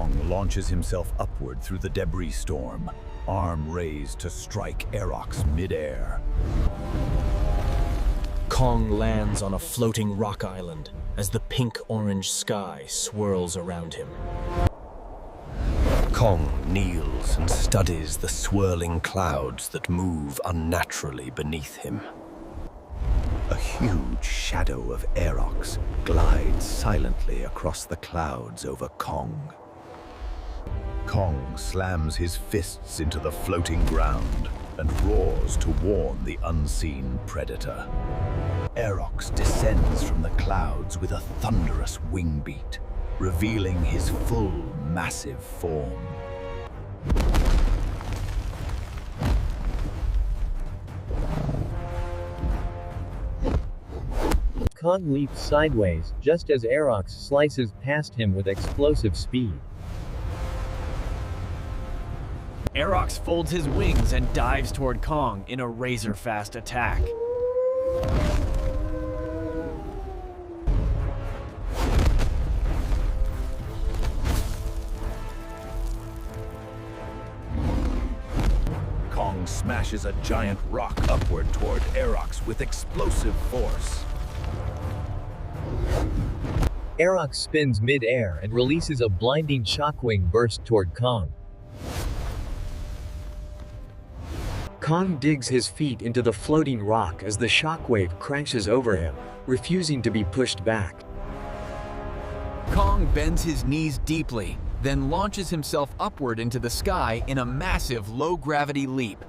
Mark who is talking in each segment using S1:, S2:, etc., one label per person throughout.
S1: Kong launches himself upward through the debris storm, arm raised to strike Arox midair.
S2: Kong lands on a floating rock island as the pink-orange sky swirls around him. Kong kneels and studies the swirling clouds that move unnaturally beneath him.
S1: A huge shadow of Arox glides silently across the clouds over Kong. Kong slams his fists into the floating ground and roars to warn the unseen predator. Arox descends from the clouds with a thunderous wing beat, revealing his full, massive form.
S3: Kong leaps sideways, just as Arox slices past him with explosive speed.
S4: Arox folds his wings and dives toward Kong in a razor-fast attack.
S1: Kong smashes a giant rock upward toward Arox with explosive force.
S3: Arox spins mid-air and releases a blinding shockwave burst toward Kong. Kong digs his feet into the floating rock as the shockwave crashes over him, refusing to be pushed back.
S4: Kong bends his knees deeply, then launches himself upward into the sky in a massive low-gravity leap.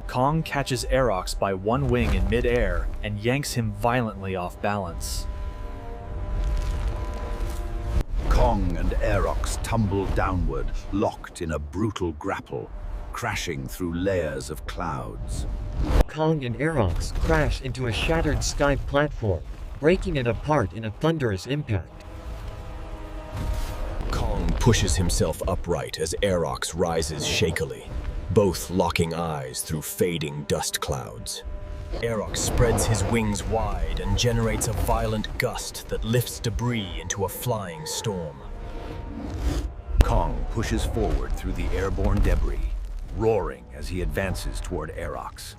S5: Kong catches Arox by one wing in mid-air and yanks him violently off balance.
S1: Kong and Arox tumble downward, locked in a brutal grapple, crashing through layers of clouds.
S3: Kong and Arox crash into a shattered sky platform, breaking it apart in a thunderous impact.
S2: Kong pushes himself upright as Arox rises shakily, both locking eyes through fading dust clouds. Arox spreads his wings wide and generates a violent gust that lifts debris into a flying storm.
S1: Kong pushes forward through the airborne debris, roaring as he advances toward Arox.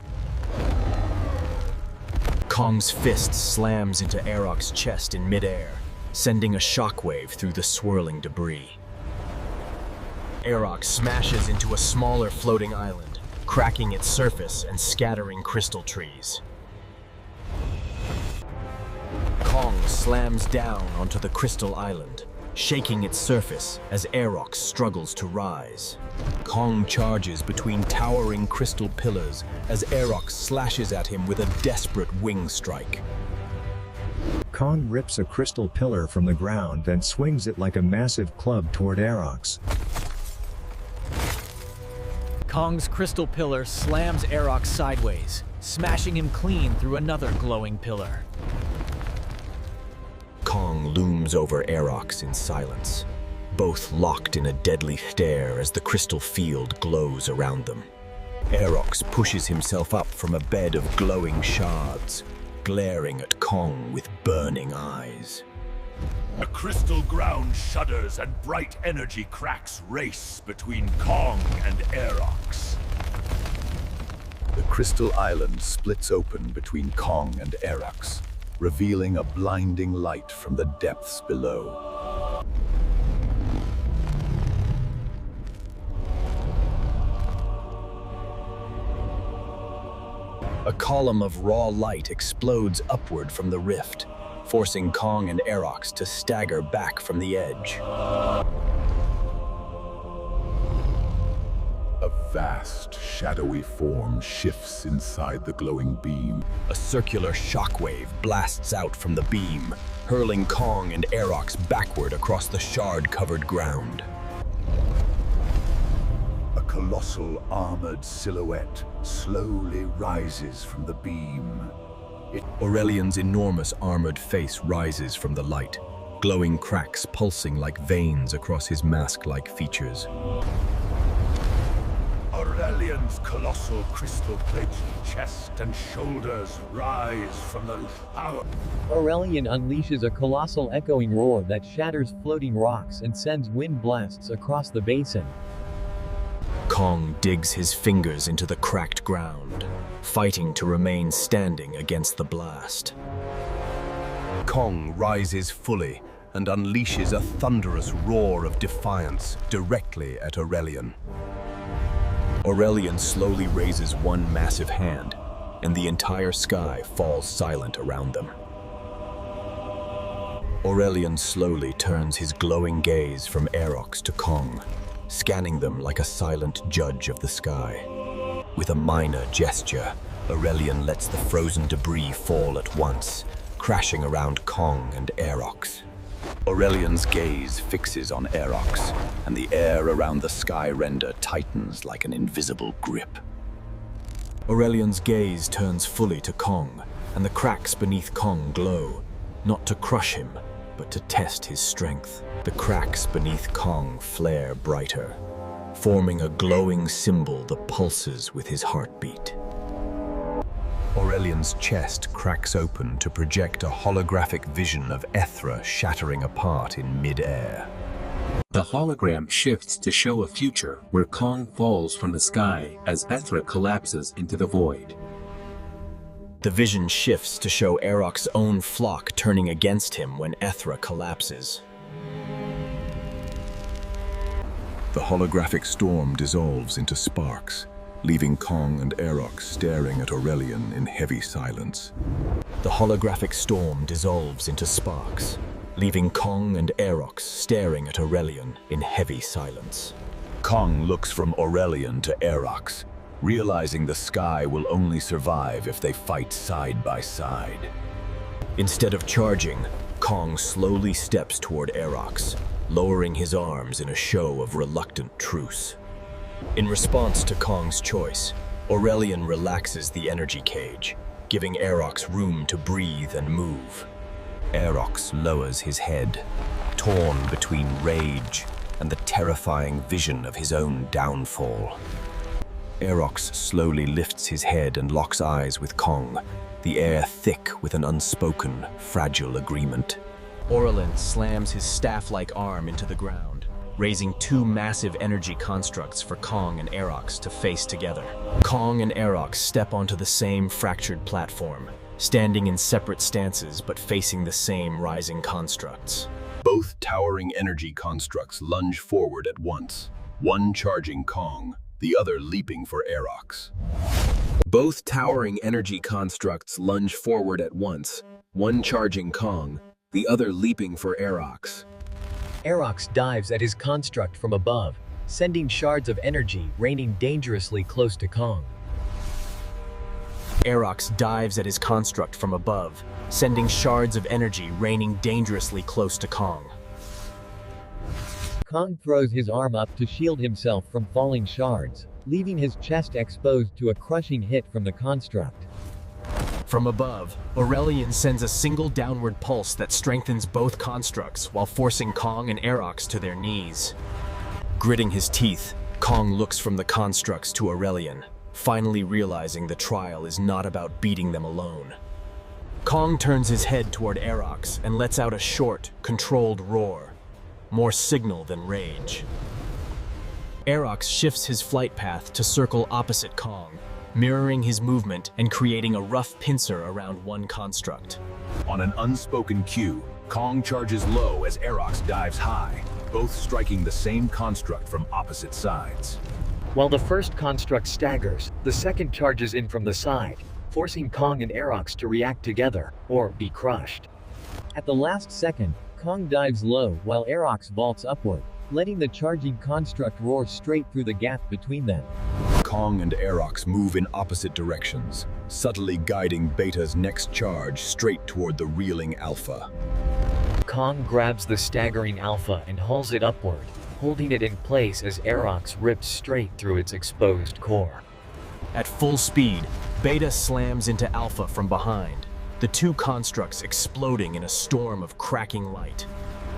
S2: Kong's fist slams into Arox's chest in midair, sending a shockwave through the swirling debris. Arox smashes into a smaller floating island, cracking its surface and scattering crystal trees. Kong slams down onto the crystal island, shaking its surface as Arox struggles to rise. Kong charges between towering crystal pillars as Arox slashes at him with a desperate wing strike.
S6: Kong rips a crystal pillar from the ground and swings it like a massive club toward Arox.
S4: Kong's crystal pillar slams Arox sideways, smashing him clean through another glowing pillar.
S2: Kong looms over Arox in silence, both locked in a deadly stare as the crystal field glows around them. Arox pushes himself up from a bed of glowing shards, glaring at Kong with burning eyes.
S1: The crystal ground shudders and bright energy cracks race between Kong and Arox. The crystal island splits open between Kong and Arox, revealing a blinding light from the depths below.
S2: A column of raw light explodes upward from the rift, forcing Kong and Arox to stagger back from the edge.
S1: A vast, shadowy form shifts inside the glowing beam.
S2: A circular shockwave blasts out from the beam, hurling Kong and Arox backward across the shard-covered ground.
S1: A colossal armored silhouette slowly rises from the beam.
S2: Aurelian's enormous armored face rises from the light, glowing cracks pulsing like veins across his mask-like features.
S1: A Aurelian's colossal crystal-plated chest and shoulders rise from the power.
S3: Aurelian unleashes a colossal echoing roar that shatters floating rocks and sends wind blasts across the basin.
S2: Kong digs his fingers into the cracked ground, fighting to remain standing against the blast.
S1: Kong rises fully and unleashes a thunderous roar of defiance directly at Aurelian.
S2: Aurelian slowly raises one massive hand, and the entire sky falls silent around them. Aurelian slowly turns his glowing gaze from Aerox to Kong, scanning them like a silent judge of the sky. With a minor gesture, Aurelian lets the frozen debris fall at once, crashing around Kong and Aerox.
S1: Aurelian's gaze fixes on Aerox, and the air around the sky render tightens like an invisible grip.
S2: Aurelian's gaze turns fully to Kong, and the cracks beneath Kong glow, not to crush him, but to test his strength. The cracks beneath Kong flare brighter, forming a glowing symbol that pulses with his heartbeat.
S1: Aurelian's chest cracks open to project a holographic vision of Ethra shattering apart in mid-air.
S7: The hologram shifts to show a future where Kong falls from the sky as Ethra collapses into the void.
S2: The vision shifts to show Aerox's own flock turning against him when Ethra collapses.
S1: The holographic storm dissolves into sparks, leaving Kong and Aerox staring at Aurelian in heavy silence.
S2: The holographic storm dissolves into sparks, leaving Kong and Aerox staring at Aurelian in heavy silence.
S1: Kong looks from Aurelian to Aerox, realizing the sky will only survive if they fight side by side.
S2: Instead of charging, Kong slowly steps toward Aerox, lowering his arms in a show of reluctant truce. In response to Kong's choice, Aurelian relaxes the energy cage, giving Aerox room to breathe and move.
S1: Aerox lowers his head, torn between rage and the terrifying vision of his own downfall. Aerox slowly lifts his head and locks eyes with Kong, the air thick with an unspoken, fragile agreement.
S2: Aurelian slams his staff-like arm into the ground, raising two massive energy constructs for Kong and Aerox to face together. Kong and Aerox step onto the same fractured platform, standing in separate stances but facing the same rising constructs.
S1: Both towering energy constructs lunge forward at once, one charging Kong, the other leaping for Aerox.
S2: Both towering energy constructs lunge forward at once, one charging Kong, the other leaping for Aerox.
S3: Aerox dives at his construct from above, sending shards of energy raining dangerously close to Kong.
S2: Aerox dives at his construct from above, sending shards of energy raining dangerously close to Kong.
S3: Kong throws his arm up to shield himself from falling shards, leaving his chest exposed to a crushing hit from the construct.
S2: From above, Aurelian sends a single downward pulse that strengthens both constructs while forcing Kong and Aerox to their knees. Gritting his teeth, Kong looks from the constructs to Aurelian, finally realizing the trial is not about beating them alone. Kong turns his head toward Aerox and lets out a short, controlled roar, more signal than rage. Aerox shifts his flight path to circle opposite Kong, mirroring his movement and creating a rough pincer around one construct.
S1: On an unspoken cue, Kong charges low as Aerox dives high, both striking the same construct from opposite sides.
S3: While the first construct staggers, the second charges in from the side, forcing Kong and Aerox to react together, or be crushed. At the last second, Kong dives low while Aerox vaults upward, letting the charging construct roar straight through the gap between them.
S1: Kong and Aerox move in opposite directions, subtly guiding Beta's next charge straight toward the reeling Alpha.
S3: Kong grabs the staggering Alpha and hauls it upward, holding it in place as Aerox rips straight through its exposed core.
S2: At full speed, Beta slams into Alpha from behind, the two constructs exploding in a storm of cracking light.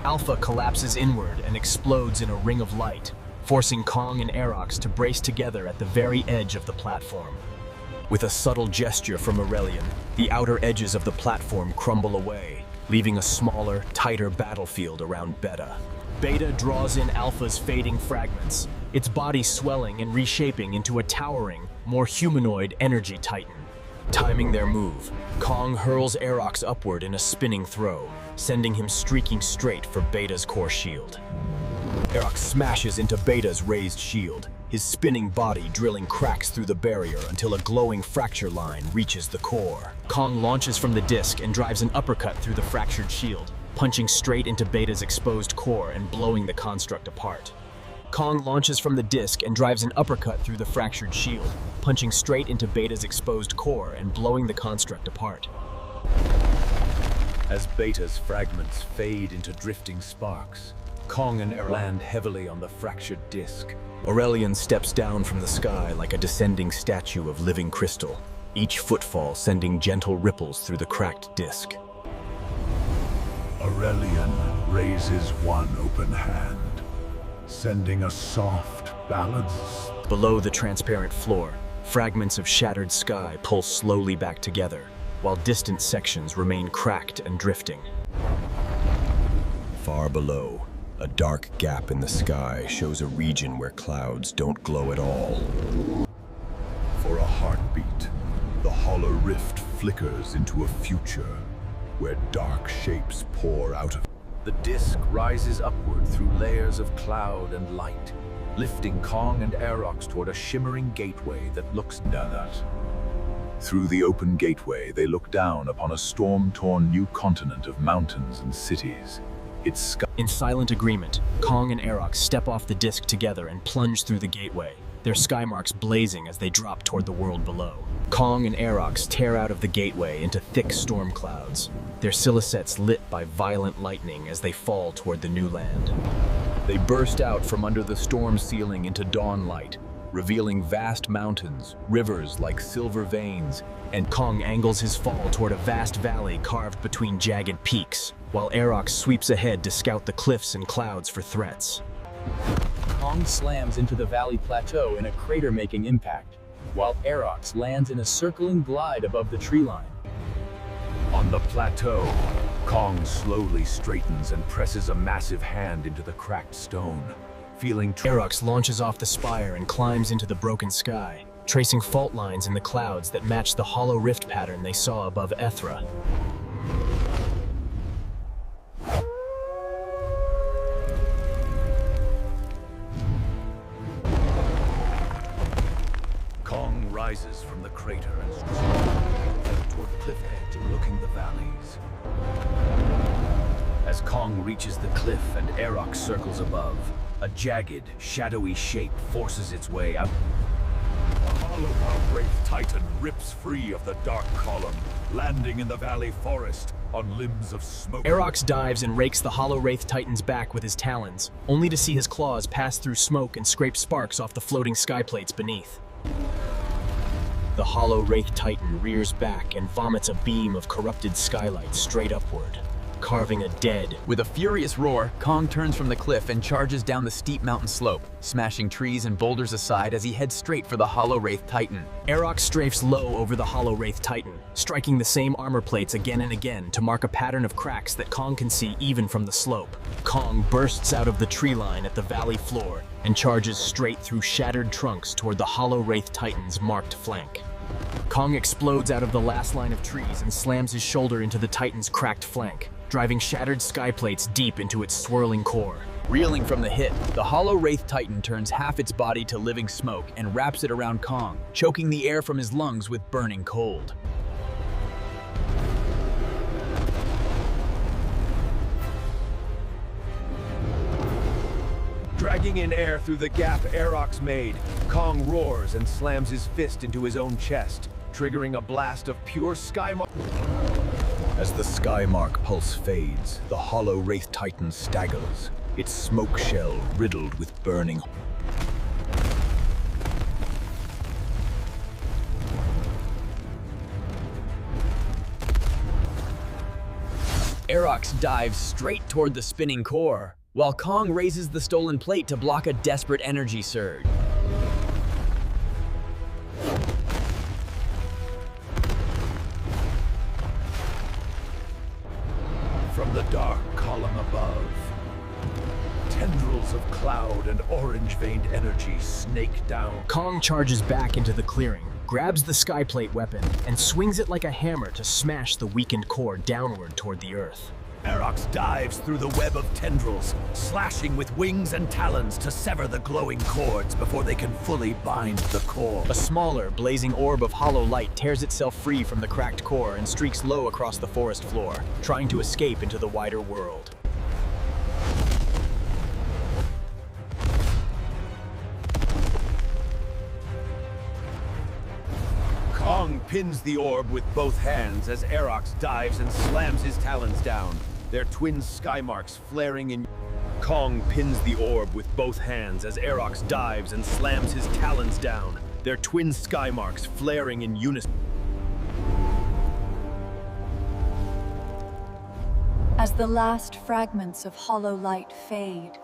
S2: Alpha collapses inward and explodes in a ring of light, forcing Kong and Aerox to brace together at the very edge of the platform. With a subtle gesture from Aurelian, the outer edges of the platform crumble away, leaving a smaller, tighter battlefield around Beta. Beta draws in Alpha's fading fragments, its body swelling and reshaping into a towering, more humanoid energy titan. Timing their move, Kong hurls Aerox upward in a spinning throw, sending him streaking straight for Beta's core shield. Aerox smashes into Beta's raised shield, his spinning body drilling cracks through the barrier until a glowing fracture line reaches the core. Kong launches from the disc and drives an uppercut through the fractured shield, punching straight into Beta's exposed core and blowing the construct apart. Kong launches from the disc and drives an uppercut through the fractured shield, punching straight into Beta's exposed core and blowing the construct apart.
S1: As Beta's fragments fade into drifting sparks, Kong and Aerox land heavily on the fractured disc.
S2: Aurelian steps down from the sky like a descending statue of living crystal, each footfall sending gentle ripples through the cracked disc.
S1: Aurelian raises one open hand, sending a soft, balanced...
S2: Below the transparent floor, fragments of shattered sky pull slowly back together, while distant sections remain cracked and drifting. Far below, a dark gap in the sky shows a region where clouds don't glow at all.
S1: For a heartbeat, the hollow rift flickers into a future where dark shapes pour out of... The disc rises upward through layers of cloud and light, lifting Kong and Aerox toward a shimmering gateway that looks down at. Through the open gateway, they look down upon a storm-torn new continent of mountains and cities. Its sky...
S2: In silent agreement, Kong and Aerox step off the disc together and plunge through the gateway, their sky marks blazing as they drop toward the world below. Kong and Aerox tear out of the gateway into thick storm clouds, their silhouettes lit by violent lightning as they fall toward the new land.
S1: They burst out from under the storm ceiling into dawn light, revealing vast mountains, rivers like silver veins,
S2: and Kong angles his fall toward a vast valley carved between jagged peaks, while Aerox sweeps ahead to scout the cliffs and clouds for threats.
S8: Kong slams into the valley plateau in a crater-making impact, while Aerox lands in a circling glide above the tree line.
S1: On the plateau, Kong slowly straightens and presses a massive hand into the cracked stone, feeling...
S2: Aerox launches off the spire and climbs into the broken sky, tracing fault lines in the clouds that match the hollow rift pattern they saw above Ethra.
S1: Kong rises from the crater and strides toward cliff edge, looking the valleys. As Kong reaches the cliff and Aerox circles above, a jagged, shadowy shape forces its way out. A hollow wraith titan rips free of the dark column, landing in the valley forest on limbs of smoke.
S2: Aerox dives and rakes the hollow wraith titan's back with his talons, only to see his claws pass through smoke and scrape sparks off the floating skyplates beneath. The hollow wraith titan rears back and vomits a beam of corrupted skylight straight upward, carving a dead...
S4: With a furious roar, Kong turns from the cliff and charges down the steep mountain slope, smashing trees and boulders aside as he heads straight for the hollow wraith titan.
S2: Aerox strafes low over the hollow wraith titan, striking the same armor plates again and again to mark a pattern of cracks that Kong can see even from the slope. Kong bursts out of the tree line at the valley floor and charges straight through shattered trunks toward the hollow wraith titan's marked flank. Kong explodes out of the last line of trees and slams his shoulder into the titan's cracked flank, driving shattered skyplates deep into its swirling core.
S4: Reeling from the hit, the hollow wraith titan turns half its body to living smoke and wraps it around Kong, choking the air from his lungs with burning cold.
S1: Dragging in air through the gap Aerox made, Kong roars and slams his fist into his own chest, triggering a blast of pure skymark. As the skymark pulse fades, the hollow wraith titan staggers, its smoke shell riddled with burning.
S4: Aerox dives straight toward the spinning core,
S8: while Kong raises the stolen plate to block a desperate energy surge.
S1: From the dark column above, tendrils of cloud and orange-veined energy snake down.
S8: Kong charges back into the clearing, grabs the skyplate weapon, and swings it like a hammer to smash the weakened core downward toward the earth.
S1: Erox dives through the web of tendrils, slashing with wings and talons to sever the glowing cords before they can fully bind the core.
S8: A smaller, blazing orb of hollow light tears itself free from the cracked core and streaks low across the forest floor, trying to escape into the wider world.
S1: Kong pins the orb with both hands as Erox dives and slams his talons down, their twin sky marks flaring in. Kong pins the orb with both hands as Erox dives and slams his talons down, their twin sky marks flaring in unison.
S9: As the last fragments of hollow light fade.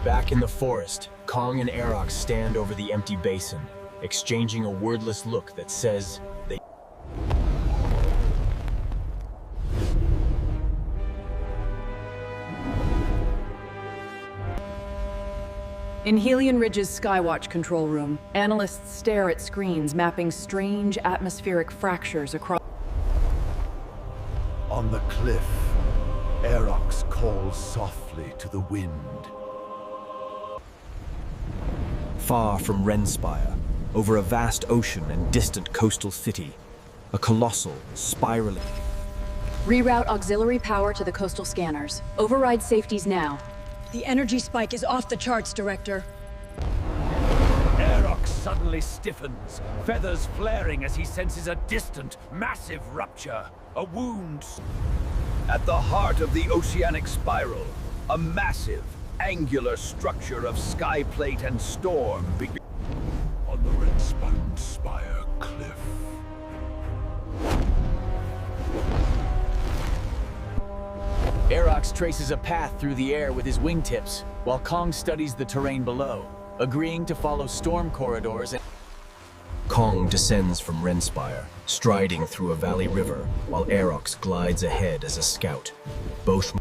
S8: Back in the forest, Kong and Erox stand over the empty basin, exchanging a wordless look that says they...
S10: In Helion Ridge's Skywatch control room, analysts stare at screens mapping strange atmospheric fractures across...
S1: On the cliff, Erox calls softly to the wind.
S2: Far from Renspire, over a vast ocean and distant coastal city, a colossal, spiraling...
S11: Reroute auxiliary power to the coastal scanners. Override safeties now.
S12: The energy spike is off the charts, Director.
S1: Erox suddenly stiffens, feathers flaring as he senses a distant, massive rupture. A wound. At the heart of the oceanic spiral, a massive, angular structure of skyplate and storm begins. On the Renspire cliff.
S8: Erox traces a path through the air with his wingtips, while Kong studies the terrain below, agreeing to follow storm corridors and...
S2: Kong descends from Renspire, striding through a valley river, while Erox glides ahead as a scout. Both...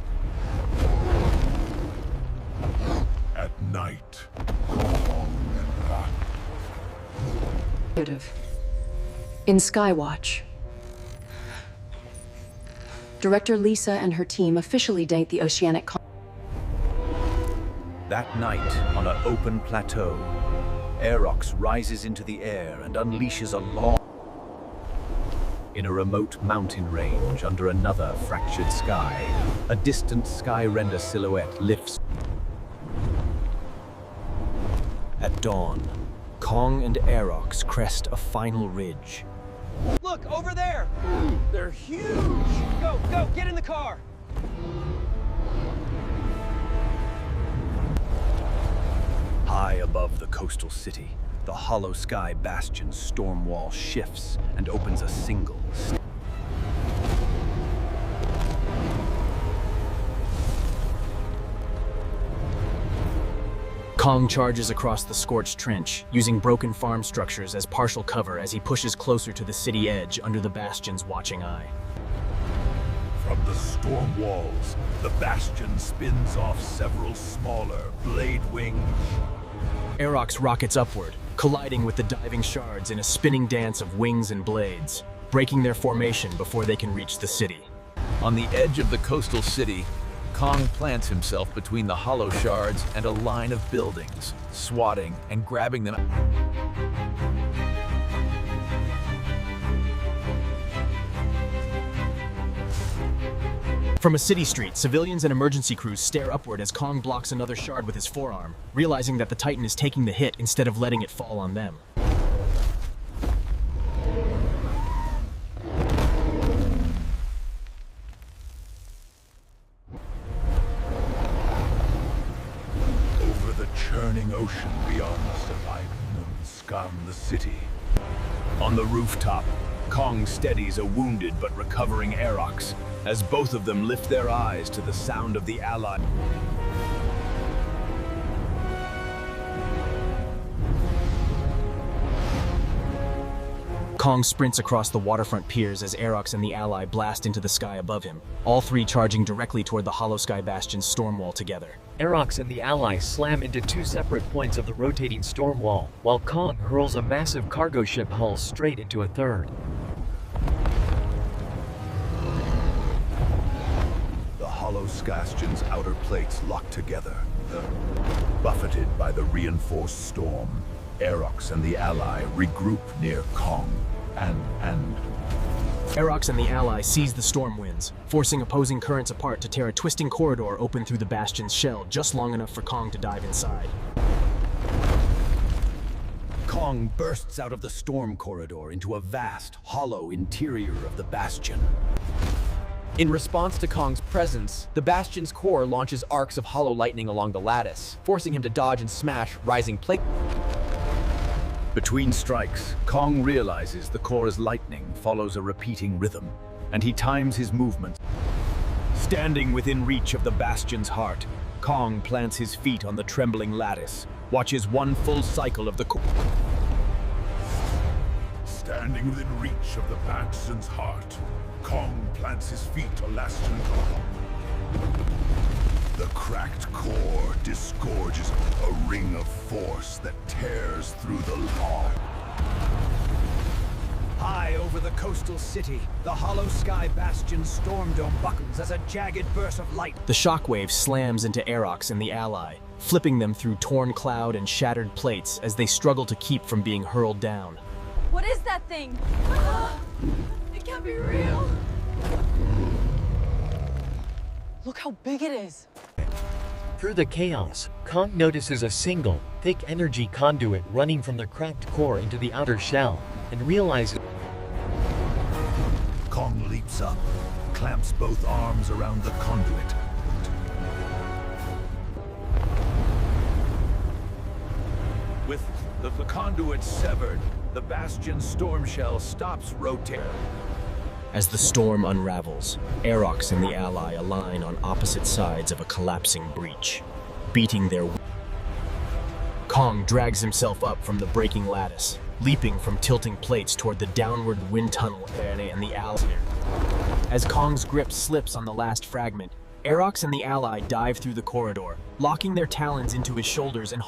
S1: At night,
S11: in Skywatch. Director Lisa and her team officially date the oceanic...
S1: That night, on an open plateau, Erox rises into the air and unleashes a long... In a remote mountain range under another fractured sky, a distant sky render silhouette lifts.
S2: At dawn, Kong and Erox crest a final ridge.
S13: Look, over there! They're huge! Go, get in the car!
S1: High above the coastal city, the hollow sky bastion's storm wall shifts and opens a single
S8: Kong charges across the scorched trench, using broken farm structures as partial cover as he pushes closer to the city edge under the bastion's watching eye.
S1: From the storm walls, the bastion spins off several smaller blade wings.
S8: Erox rockets upward, colliding with the diving shards in a spinning dance of wings and blades, breaking their formation before they can reach the city.
S4: On the edge of the coastal city, Kong plants himself between the hollow shards and a line of buildings, swatting and grabbing them.
S8: From a city street, civilians and emergency crews stare upward as Kong blocks another shard with his forearm, realizing that the Titan is taking the hit instead of letting it fall on them.
S1: Over the churning ocean beyond Scam the city. On the rooftop, Kong steadies a wounded but recovering Erox as both of them lift their eyes to the sound of the ally.
S2: Kong sprints across the waterfront piers as Aerox and the ally blast into the sky above him, all three charging directly toward the Hollow Sky Bastion's storm wall together.
S3: Aerox and the ally slam into two separate points of the rotating storm wall, while Kong hurls a massive cargo ship hull straight into a third.
S1: The Hollow Bastion's outer plates lock together. Buffeted by the reinforced storm, Aerox and the ally regroup near Kong, and
S2: Aerox and the ally seize the storm winds, forcing opposing currents apart to tear a twisting corridor open through the Bastion's shell just long enough for Kong to dive inside.
S1: Kong bursts out of the storm corridor into a vast, hollow interior of the Bastion.
S4: In response to Kong's presence, the Bastion's core launches arcs of hollow lightning along the lattice, forcing him to dodge and smash rising plate.
S1: Between strikes, Kong realizes the core's lightning follows a repeating rhythm, and he times his movements. Standing within reach of the Bastion's heart, Kong plants his feet on the trembling lattice, watches one full cycle of the core.
S14: Standing within reach of the Bastion's heart, Kong plants his feet on Bastion's heart. The cracked core disgorges a ring of force that tears through the law.
S1: High over the coastal city, the Hollow Sky Bastion's storm dome buckles as a jagged burst of light.
S2: The shockwave slams into Aerox and the ally, flipping them through torn cloud and shattered plates as they struggle to keep from being hurled down.
S9: What is that thing? It can't be real.
S12: Look how big it is.
S3: Through the chaos, Kong notices a single, thick energy conduit running from the cracked core into the outer shell, and realizes.
S1: Kong leaps up, clamps both arms around the conduit. With the conduit severed, the Bastion's storm shell stops rotating.
S2: As the storm unravels, Aerox and the ally align on opposite sides of a collapsing breach, beating their. Kong drags himself up from the breaking lattice, leaping from tilting plates toward the downward wind tunnel and the ally. As Kong's grip slips on the last fragment, Aerox and the ally dive through the corridor, locking their talons into his shoulders and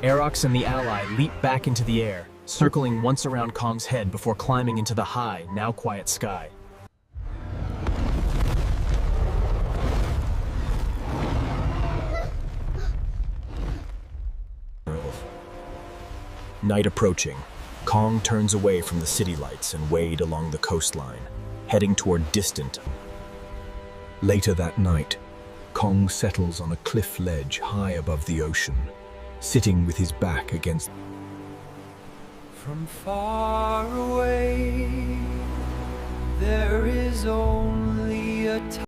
S2: Aerox and the ally leap back into the air, circling once around Kong's head before climbing into the high, now quiet sky. Night approaching, Kong turns away from the city lights and wade along the coastline, heading toward distant. Later that night, Kong settles on a cliff ledge high above the ocean, sitting with his back against.
S13: From far away, there is only